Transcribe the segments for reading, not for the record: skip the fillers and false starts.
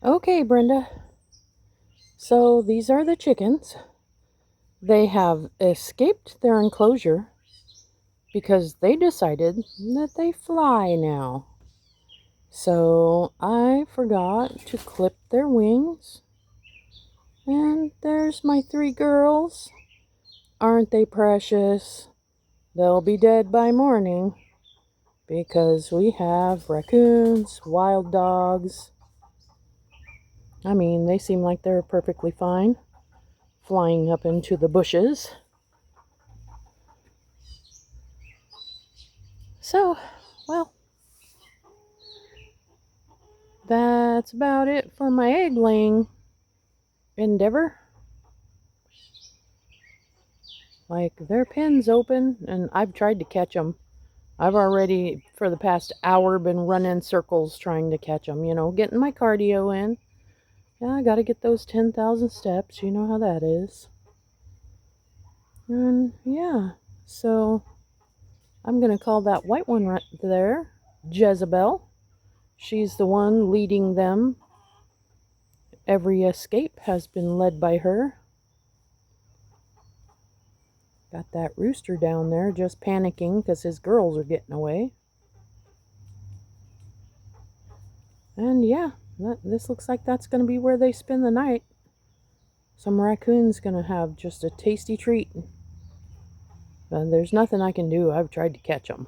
Okay, Brenda. So these are the chickens. They have escaped their enclosure because they decided that they fly now. So I forgot to clip their wings. And there's my 3 girls. Aren't they precious? They'll be dead by morning because we have raccoons, wild dogs. I mean, they seem like they're perfectly fine flying up into the bushes. So, well, that's about it for my egg laying endeavor. Like, their pen's open, and I've tried to catch them. I've already, for the past hour, been running circles trying to catch them, getting my cardio in. Yeah, I gotta get those 10,000 steps, you know how that is. And yeah, so I'm gonna call that white one right there Jezebel. She's the one leading them. Every escape has been led by her. Got that rooster down there just panicking because his girls are getting away. And yeah, this looks like that's going to be where they spend the night. Some raccoon's going to have just a tasty treat. But there's nothing I can do. I've tried to catch them.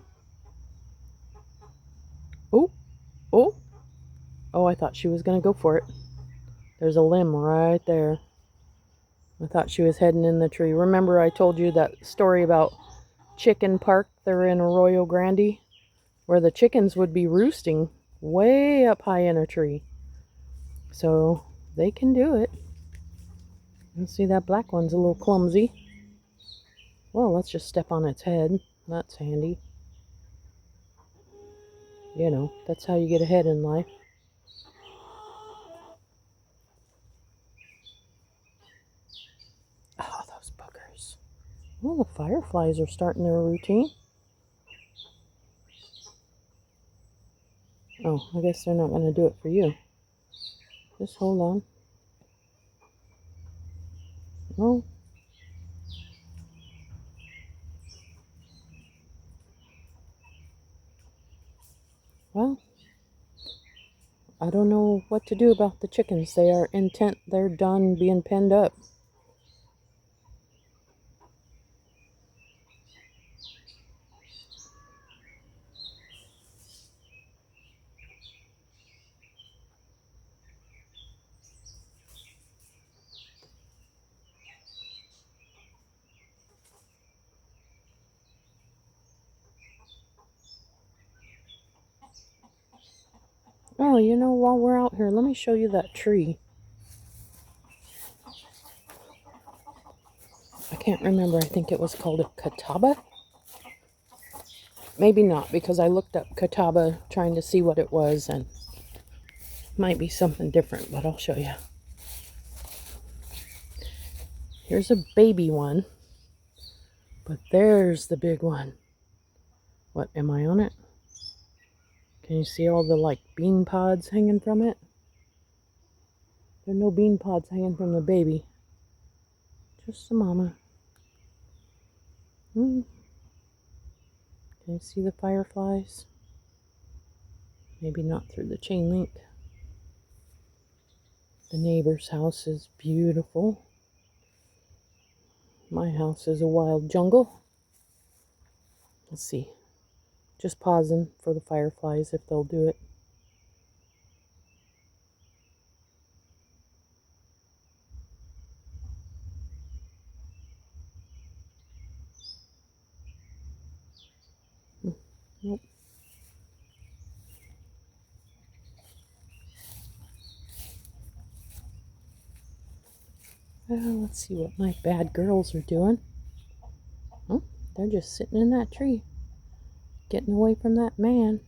Oh, oh, oh, I thought she was going to go for it. There's a limb right there. I thought she was heading in the tree. Remember I told you that story about Chicken Park? They're in Arroyo Grande, where the chickens would be roosting way up high in a tree. So they can do it. You see that black one's a little clumsy. Well, let's just step on its head. That's handy. That's how you get ahead in life. Oh, those boogers. Well, the fireflies are starting their routine. Oh, I guess they're not going to do it for you. Just hold on. Oh. Well, I don't know what to do about the chickens. They are intent. They're done being penned up. Oh, while we're out here, let me show you that tree. I can't remember. I think it was called a catawba. Maybe not, because I looked up catawba trying to see what it was, and it might be something different, but I'll show you. Here's a baby one, but there's the big one. What, am I on it? Can you see all the bean pods hanging from it? There are no bean pods hanging from the baby. Just the mama. Can you see the fireflies? Maybe not through the chain link. The neighbor's house is beautiful. My house is a wild jungle. Let's see. Just pausing for the fireflies if they'll do it. Nope. Well, let's see what my bad girls are doing. Oh, they're just sitting in that tree, getting away from that man.